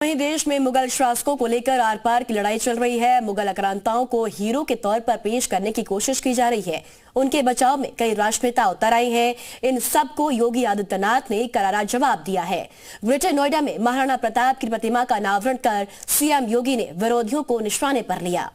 वहीं देश में मुगल शासकों को लेकर आर पार की लड़ाई चल रही है। मुगल आक्रांताओं को हीरो के तौर पर पेश करने की कोशिश की जा रही है। उनके बचाव में कई राष्ट्रनेता उतर आए हैं। इन सबको योगी आदित्यनाथ ने करारा जवाब दिया है। ग्रेटर नोएडा में महाराणा प्रताप की प्रतिमा का अनावरण कर सीएम योगी ने विरोधियों को निशाने पर लिया।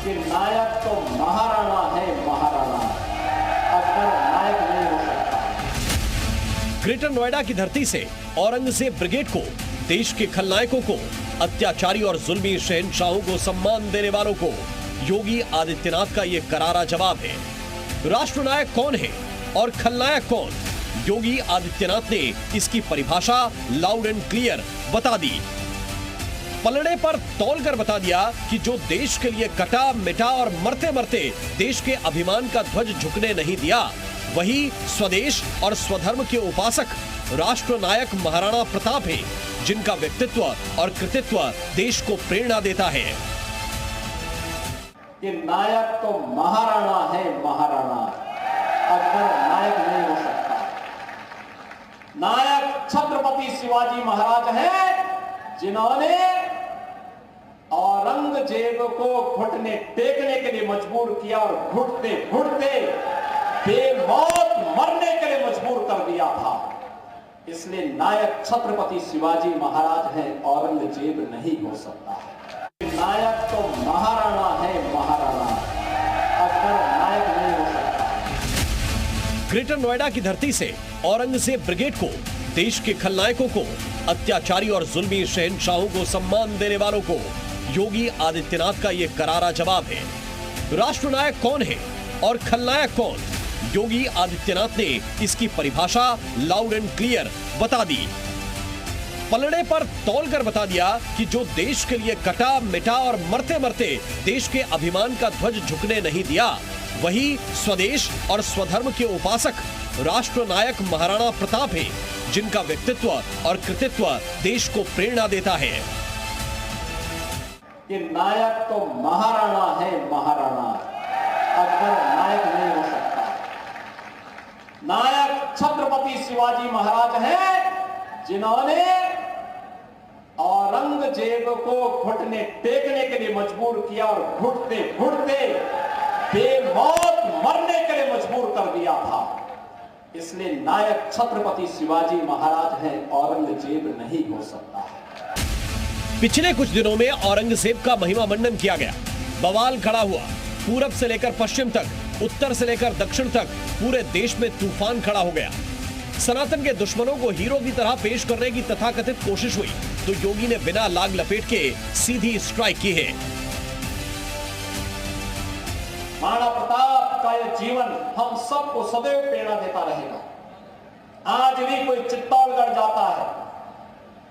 कि नायक तो महाराणा है, महाराणा अकबर नायक नहीं हो सकता। ग्रेटर नोएडा की धरती से औरंगजेब ब्रिगेड को, देश के खलनायकों को, अत्याचारी और जुल्मी शहंशाहों को सम्मान देने वालों को योगी आदित्यनाथ का ये करारा जवाब है। राष्ट्रनायक कौन है और खलनायक कौन? योगी आदित्यनाथ ने इसकी परिभाषा लाउड एंड क्लियर बता दी। पलड़े पर तौलकर बता दिया कि जो देश के लिए कटा मिटा और मरते मरते देश के अभिमान का ध्वज झुकने नहीं दिया, वही स्वदेश और स्वधर्म के उपासक राष्ट्रनायक महाराणा प्रताप है, जिनका व्यक्तित्व और कृतित्व देश को प्रेरणा देता है। कि नायक तो महाराणा है, महाराणा अकबर नायक नहीं हो सकता। नायक छत्रपति शिवाजी महाराज हैं, जिन्होंने औरंगजेब को घुटने टेकने के लिए मजबूर किया और घुटते घुटते बेमौत मरने के लिए मजबूर कर दिया था। इसलिए नायक छत्रपति शिवाजी महाराज हैं, औरंगजेब नहीं हो सकता। नायक तो महाराणा है, महाराणा अकबर नायक नहीं हो सकता। ग्रेटर नोएडा की धरती से औरंगजेब ब्रिगेड को, देश के खलनायकों को, अत्याचारी और जुल्मी शहंशाहों को सम्मान देने वालों को योगी आदित्यनाथ का ये करारा जवाब है। राष्ट्रनायक कौन है और खलनायक कौन? योगी आदित्यनाथ ने इसकी परिभाषा लाउड एंड क्लियर बता दी। पलड़े पर तौलकर बता दिया कि जो देश के लिए कटा मिटा और मरते मरते देश के अभिमान का ध्वज झुकने नहीं दिया, वही स्वदेश और स्वधर्म के उपासक राष्ट्रनायक महाराणा प्रताप है, जिनका व्यक्तित्व और कृतित्व देश को प्रेरणा देता है। कि नायक तो महाराणा है, महाराणा अकबर नायक नहीं हो सकता। नायक छत्रपति शिवाजी महाराज हैं, जिन्होंने औरंगजेब को घुटने टेकने के लिए मजबूर किया और घुटते घुटते बेमौत मरने के लिए मजबूर कर दिया था। इसलिए नायक छत्रपति शिवाजी महाराज हैं, औरंगजेब नहीं हो सकता। पिछले कुछ दिनों में औरंगजेब का महिमा मंडन किया गया, बवाल खड़ा हुआ। पूरब से लेकर पश्चिम तक, उत्तर से लेकर दक्षिण तक पूरे देश में तूफान खड़ा हो गया। सनातन के दुश्मनों को हीरो की तरह पेश करने की तथाकथित कोशिश हुई तो योगी ने बिना लाग लपेट के सीधी स्ट्राइक की है। महाराणा प्रताप का यह जीवन हम सबको सदैव प्रेरणा देता रहेगा। आज भी कोई चित्तौड़गढ़ जाता है,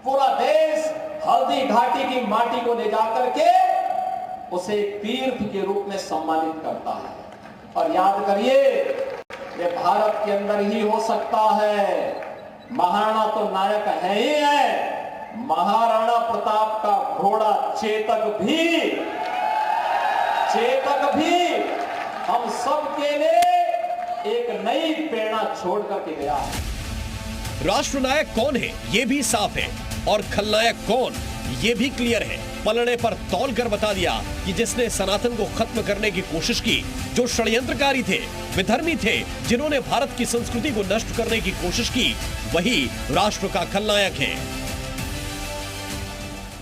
पूरा देश हल्दी घाटी की माटी को ले जाकर के उसे तीर्थ के रूप में सम्मानित करता है। और याद करिए, ये भारत के अंदर ही हो सकता है। महाराणा तो नायक है ही है। महाराणा प्रताप का घोड़ा चेतक भी हम सब के लिए एक नई प्रेरणा छोड़ करके गया है। राष्ट्रनायक कौन है ये भी साफ है और खलनायक कौन ये भी क्लियर है। पलड़े पर तौलकर बता दिया कि जिसने सनातन को खत्म करने की कोशिश की, जो षड्यंत्रकारी थे, विधर्मी थे, जिन्होंने भारत की संस्कृति को नष्ट करने की कोशिश की, वही राष्ट्र का खलनायक है।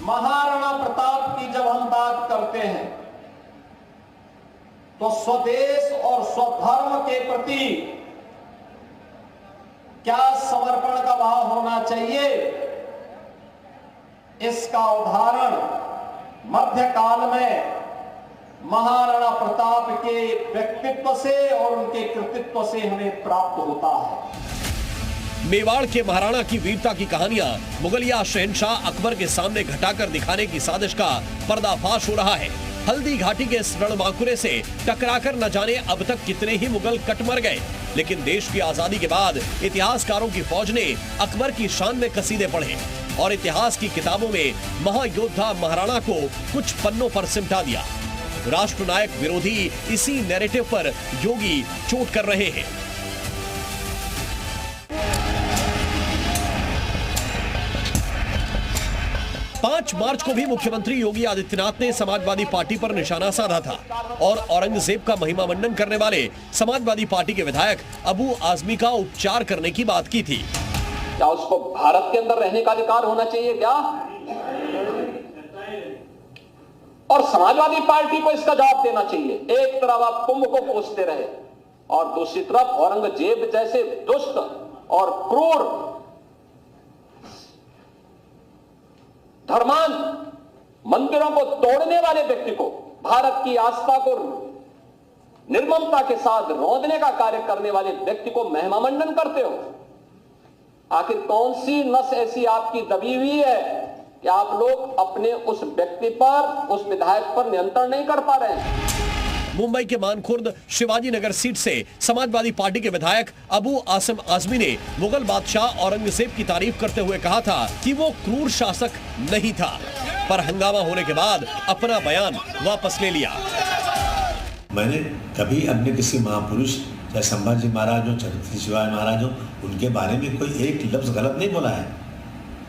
महाराणा प्रताप की जब हम बात करते हैं तो स्वदेश और स्वधर्म के प्रति क्या समर्पण का भाव होना चाहिए, इसका उदाहरण मध्यकाल में महाराणा प्रताप के व्यक्तित्व से और उनके कृतित्व से हमें प्राप्त होता है। मेवाड़ के महाराणा की वीरता की कहानियां मुगलिया शहंशाह अकबर के सामने घटाकर दिखाने की साजिश का पर्दाफाश हो रहा है। हल्दी घाटी के इस रणबांकुरे से टकराकर न जाने अब तक कितने ही मुगल कट मर गए, लेकिन देश की आजादी के बाद इतिहासकारों की फौज ने अकबर की शान में कसीदे पढ़े और इतिहास की किताबों में महायोद्धा महाराणा को कुछ पन्नों पर सिमटा दिया। राष्ट्रनायक विरोधी इसी नैरेटिव पर योगी चोट कर रहे हैं। पांच मार्च को भी मुख्यमंत्री योगी आदित्यनाथ ने समाजवादी पार्टी पर निशाना साधा था और औरंगजेब का महिमा मंडन करने वाले समाजवादी पार्टी के विधायक अबू आजमी का उपचार करने की बात की थी। क्या उसको भारत के अंदर रहने का अधिकार होना चाहिए क्या? और समाजवादी पार्टी को इसका जवाब देना चाहिए। एक तरफ आप कुंभ को कोसते रहे और दूसरी तरफ औरंगजेब जैसे दुष्ट और क्रूर धर्मांध मंदिरों को तोड़ने वाले व्यक्ति को, भारत की आस्था को निर्ममता के साथ रौंदने का कार्य करने वाले व्यक्ति को महिमा मंडन करते हो। आखिर कौन सी नस ऐसी आपकी दबी हुई है कि आप लोग अपने उस व्यक्ति पर, उस विधायक पर नियंत्रण नहीं कर पा रहे हैं? मुंबई के मानखुर्द शिवाजी नगर सीट से समाजवादी पार्टी के विधायक अबू आसिम आजमी ने मुगल बादशाह औरंगजेब की तारीफ करते हुए कहा था कि वो क्रूर शासक नहीं था, पर हंगामा होने के बाद अपना बयान वापस ले लिया। मैंने कभी अपने किसी महापुरुष चाहे संभाजी महाराज हो, छत्रपति शिवाजी महाराज हो, उनके बारे में कोई एक लफ्ज गलत नहीं बोला है।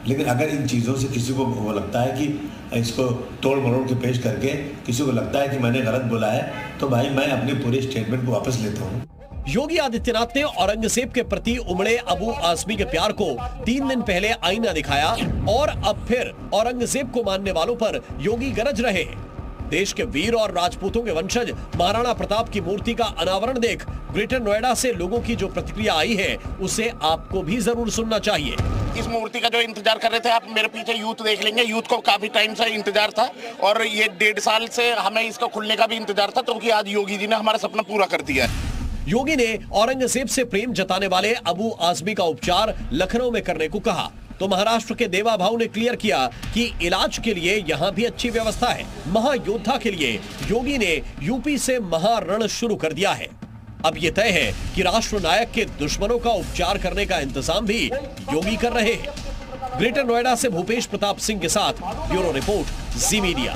लेकिन अगर इन चीज़ों से किसी को वो लगता है कि इसको तोड़ मरोड़ के पेश करके किसी को लगता है कि मैंने गलत बोला है, तो भाई मैं अपने पूरे स्टेटमेंट को वापस लेता हूँ। योगी आदित्यनाथ ने औरंगजेब के प्रति उमड़े अबू आजमी के प्यार को 3 दिन पहले आईना दिखाया और अब फिर औरंगजेब को मानने वालों पर योगी गरज रहे। देश के वीर और राजपूतों के वंशज महाराणा प्रताप की मूर्ति का अनावरण देख ग्रेटर नोएडा से लोगों की जो प्रतिक्रिया आई है, उसे आपको भी जरूर सुनना चाहिए। इस मूर्ति का जो इंतजार कर रहे थे, आप मेरे पीछे यूथ देख लेंगे, यूथ को काफी टाइम से इंतजार था और ये 1.5 साल से हमें इसका खुलने का भी इंतजार था, क्योंकि आज योगी जी ने हमारा सपना पूरा कर दिया है। योगी ने औरंगजेब से प्रेम जताने वाले अबू आजमी का उपचार लखनऊ में करने को कहा, तो महाराष्ट्र के देवा भाऊ ने क्लियर किया कि इलाज के लिए यहां भी अच्छी व्यवस्था है। महायोद्धा के लिए योगी ने यूपी से महारण शुरू कर दिया है। अब ये तय है कि राष्ट्र नायक के दुश्मनों का उपचार करने का इंतजाम भी योगी कर रहे हैं। ग्रेटर नोएडा से भूपेश प्रताप सिंह के साथ ब्यूरो रिपोर्ट, जी मीडिया।